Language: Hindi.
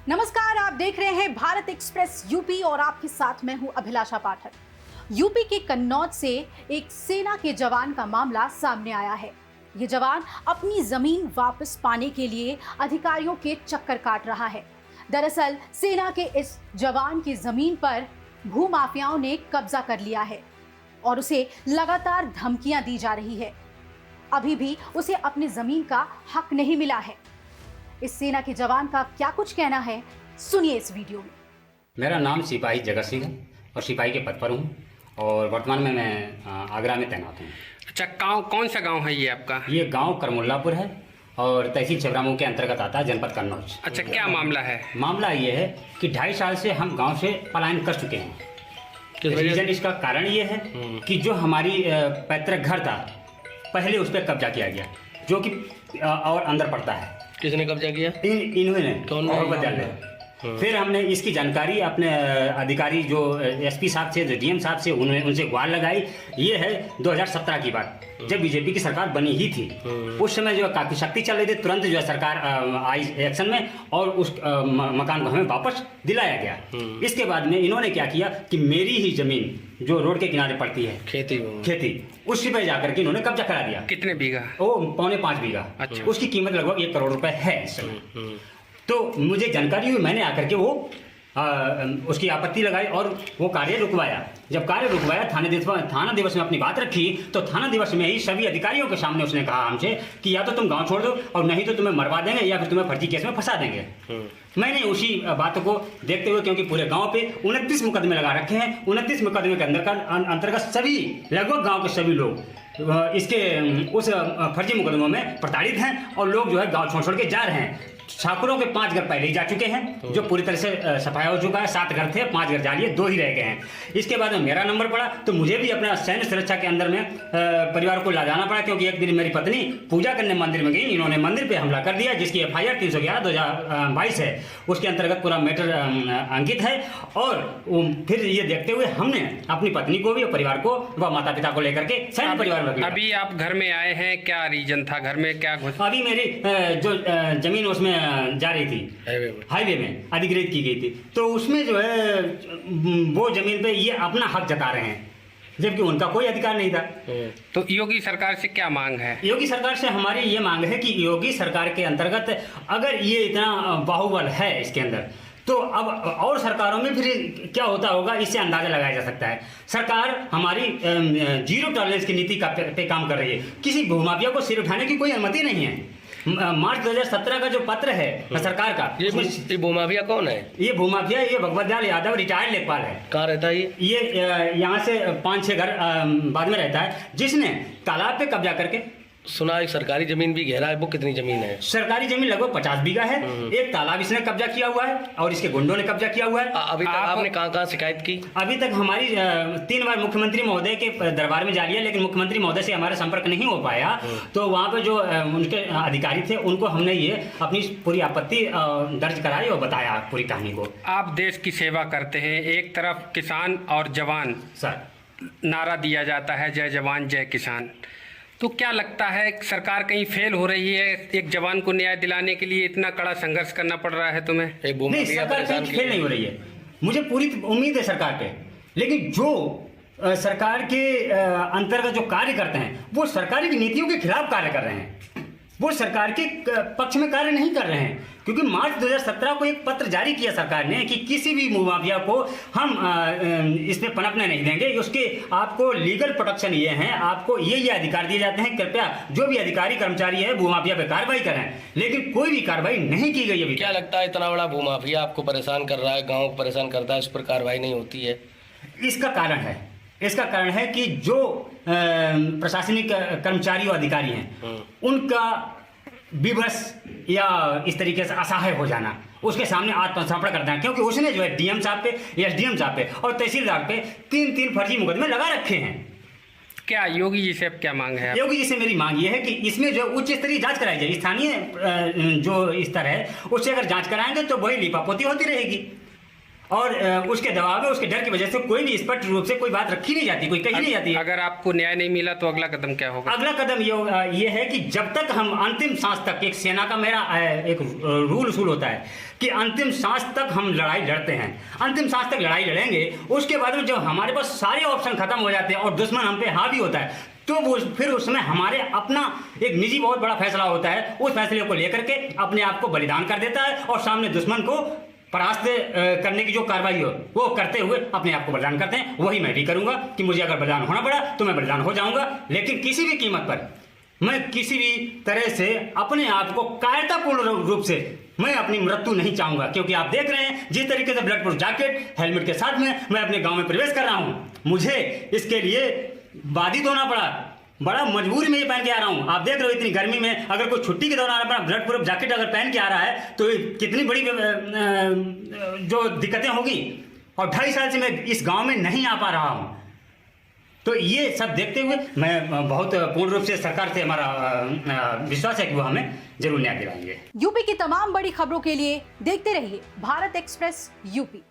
नमस्कार, आप देख रहे हैं भारत एक्सप्रेस यूपी और आपके साथ मैं हूं अभिलाषा पाठक। यूपी के कन्नौज से एक सेना के जवान का मामला सामने आया है। ये जवान अपनी जमीन वापस पाने के लिए अधिकारियों के चक्कर काट रहा है। दरअसल सेना के इस जवान की जमीन पर भूमाफियाओं ने कब्जा कर लिया है और उसे लगातार धमकियां दी जा रही है। अभी भी उसे अपनी जमीन का हक नहीं मिला है। इस सेना के जवान का क्या कुछ कहना है, सुनिए इस वीडियो में। मेरा नाम सिपाही जगत सिंह है और सिपाही के पद पर हूँ और वर्तमान में मैं आगरा में तैनात हूँ। अच्छा, गाँव कौन सा गांव है ये आपका? ये गांव करमुल्लापुर है और तहसील छबरामऊ के अंतर्गत आता है, जनपद कन्नौज। अच्छा, क्या मामला है? मामला ये है कि 2.5 साल से हम गांव से पलायन कर चुके हैं। रीजन इसका कारण ये है कि जो हमारी पैतृक घर था, पहले उस पर कब्जा किया गया, जो कि और अंदर पड़ता है। किसने कब्जा किया? इन्होंने कौन? फिर हमने इसकी जानकारी अपने अधिकारी जो एसपी साहब थे, जो डीएम साहब से, उनसे गुहार लगाई। ये है 2017 की बात, जब बीजेपी की सरकार बनी ही थी। उस समय जो काफी शक्ति चल रही थी, तुरंत जो है सरकार आई एक्शन में और उस मकान को हमें वापस दिलाया गया। इसके बाद में इन्होंने क्या किया कि मेरी ही जमीन जो रोड के किनारे पड़ती है, खेती उसी पर जाकर के इन्होंने कब्जा करा दिया। कितने बीघा? वो 4.25 बीघा। अच्छा। उसकी कीमत लगभग 1 करोड़ रुपए है इस समय। तो मुझे जानकारी हुई, मैंने आकर के वो उसकी आपत्ति लगाई और वो कार्य रुकवाया। जब कार्य रुकवाया, थाना दिवस में अपनी बात रखी, तो थाना दिवस में ही सभी अधिकारियों के सामने उसने कहा हमसे कि या तो तुम गांव छोड़ दो और नहीं तो तुम्हें मरवा देंगे या फिर तुम्हें फर्जी केस में फंसा देंगे। मैंने उसी बात को देखते हुए, क्योंकि पूरे गांव पे 29 मुकदमे लगा रखे हैं, 29 मुकदमे के अंतर्गत सभी लगभग गांव के सभी लोग इसके उस फर्जी मुकदमों में प्रताड़ित हैं और लोग जो है गांव छोड़ के जा रहे हैं। छात्रों के 5 घर पहले ही जा चुके हैं, जो पूरी तरह से सफाया हो चुका है। 7 घर थे, 5 घर जा लिए, 2 ही रह गए हैं। इसके बाद में मेरा नंबर पड़ा तो मुझे भी अपना सैन्य सुरक्षा के अंदर में परिवार को ला जाना पड़ा, क्योंकि एक दिन मेरी पत्नी पूजा करने मंदिर में गई, इन्होंने मंदिर पे हमला कर दिया, जिसकी FIR 311/2022 है, उसके अंतर्गत पूरा मैटर अंकित है। और फिर ये देखते हुए हमने अपनी पत्नी को भी, परिवार को व माता पिता को लेकर के सैन्य परिवार में। अभी आप घर में आए हैं, क्या रीजन था? घर में क्या अभी मेरी जो जमीन उसमें जा रही थी, हाईवे में अधिग्रहित की गई थी, तो उसमें जो है वो जमीन पे ये अपना हक जता रहे हैं, जबकि उनका कोई अधिकार नहीं था। तो योगी सरकार से क्या मांग है? योगी सरकार से हमारी ये मांग है कि योगी सरकार के अंतर्गत अगर ये इतना बाहुबल है इसके अंदर, तो अब और सरकारों में फिर क्या होता होगा, इससे अंदाजा लगाया जा सकता है। सरकार हमारी जीरो टॉलरेंस की नीति पे काम कर रही है। किसी भूमाफिया को सिर उठाने की कोई अनुमति नहीं है। मार्च 2017 का जो पत्र है सरकार का, ये भूमाफिया कौन है? ये भूमाफिया ये भगवत दयाल यादव रिटायर्ड लेखपाल है। कहाँ रहता है ये यहाँ से 5-6 घर बाद में रहता है, जिसने तालाब पे कब्जा करके। सुना एक सरकारी जमीन भी घेरा है, वो कितनी जमीन है? सरकारी जमीन लगभग 50 बीघा है। एक तालाब इसने कब्जा किया हुआ है और इसके गुंडों ने कब्जा किया हुआ है। अभी तक आपने कहाँ शिकायत की? अभी तक हमारी 3 बार मुख्यमंत्री महोदय के दरबार में जा रही है, लेकिन मुख्यमंत्री महोदय से हमारा संपर्क नहीं हो पाया। तो वहाँ पे जो उनके अधिकारी थे, उनको हमने ये अपनी पूरी आपत्ति दर्ज कराई और बताया पूरी कहानी को। आप देश की सेवा करते हैं, एक तरफ किसान और जवान सर नारा दिया जाता है, जय जवान जय किसान, तो क्या लगता है सरकार कहीं फेल हो रही है? एक जवान को न्याय दिलाने के लिए इतना कड़ा संघर्ष करना पड़ रहा है तुम्हें? नहीं, सरकार कहीं फेल नहीं हो रही है, मुझे पूरी उम्मीद है सरकार पे। लेकिन जो सरकार के अंतर्गत जो कार्य करते हैं, वो सरकारी की नीतियों के खिलाफ कार्य कर रहे हैं, वो सरकार के पक्ष में कार्य नहीं कर रहे हैं। क्योंकि मार्च 2017 को एक पत्र जारी किया सरकार ने कि किसी भी भूमाफिया को हम इसमें पनपने नहीं देंगे, उसके आपको लीगल प्रोटेक्शन ये है, आपको ये अधिकार दिए जाते हैं, कृपया जो भी अधिकारी कर्मचारी है भूमाफिया पे कार्रवाई करें। लेकिन कोई भी कार्रवाई नहीं की गई अभी। क्या लगता है इतना बड़ा भूमाफिया आपको परेशान कर रहा है, गाँव को परेशान करता है, उस पर कार्रवाई नहीं होती है? इसका कारण है कि जो प्रशासनिक कर्मचारी और अधिकारी हैं, उनका विवश या इस तरीके से असहाय हो जाना, उसके सामने आत्मसमर्पण करना है। क्योंकि उसने जो है डीएम साहब पे, एसडीएम साहब पे और तहसीलदार पे 3 फर्जी मुकदमे लगा रखे हैं। क्या योगी जी से अब क्या मांग है? योगी जी से मेरी मांग ये है कि इसमें जो उच्च स्तरीय जांच कराई जाए। स्थानीय जो स्तर है उससे अगर जांच कराएंगे तो वही लीपापोती होती रहेगी। और उसके दबाव में, उसके डर की वजह से कोई भी स्पष्ट रूप से कोई बात रखी नहीं जाती, कोई कही नहीं जाती है। अगर आपको न्याय नहीं मिला तो अगला कदम क्या होगा? अगला कदम ये है कि जब तक हम अंतिम सांस तक, एक सेना का मेरा एक रूल उसूल होता है कि अंतिम सांस तक हम लड़ाई लड़ते हैं, अंतिम सांस तक लड़ाई लड़ेंगे। उसके बाद में जब हमारे पास सारे ऑप्शन खत्म हो जाते हैं और दुश्मन हम पे हावी होता है, तो वो फिर उसमें हमारे अपना एक निजी बहुत बड़ा फैसला होता है। उस फैसले को लेकर के अपने आप को बलिदान कर देता है और सामने दुश्मन को परास्त करने की जो कार्रवाई हो वो करते हुए अपने आप को बलिदान करते हैं। वही मैं भी करूंगा कि मुझे अगर बलिदान होना पड़ा तो मैं बलिदान हो जाऊंगा, लेकिन किसी भी कीमत पर मैं किसी भी तरह से अपने आप को कायरतापूर्ण रूप से मैं अपनी मृत्यु नहीं चाहूंगा। क्योंकि आप देख रहे हैं जिस तरीके से ब्लड प्रूफ जैकेट हेलमेट के साथ में मैं अपने गांव में प्रवेश कर रहा हूं, मुझे इसके लिए बाधित होना पड़ा, बड़ा मजबूरी में ये पहन के आ रहा हूं। आप देख रहे हो इतनी गर्मी में अगर कोई छुट्टी के दौरान अपना ब्लड प्रूफ जैकेट अगर पहन के आ रहा है तो कितनी बड़ी जो दिक्कतें होगी। और 2.5 साल से मैं इस गांव में नहीं आ पा रहा हूं। तो ये सब देखते हुए मैं बहुत पूर्ण रूप से सरकार से हमारा विश्वास है कि वो हमें जरूर न्याय दिलाएंगे। यूपी की तमाम बड़ी खबरों के लिए देखते रहिए भारत एक्सप्रेस यूपी।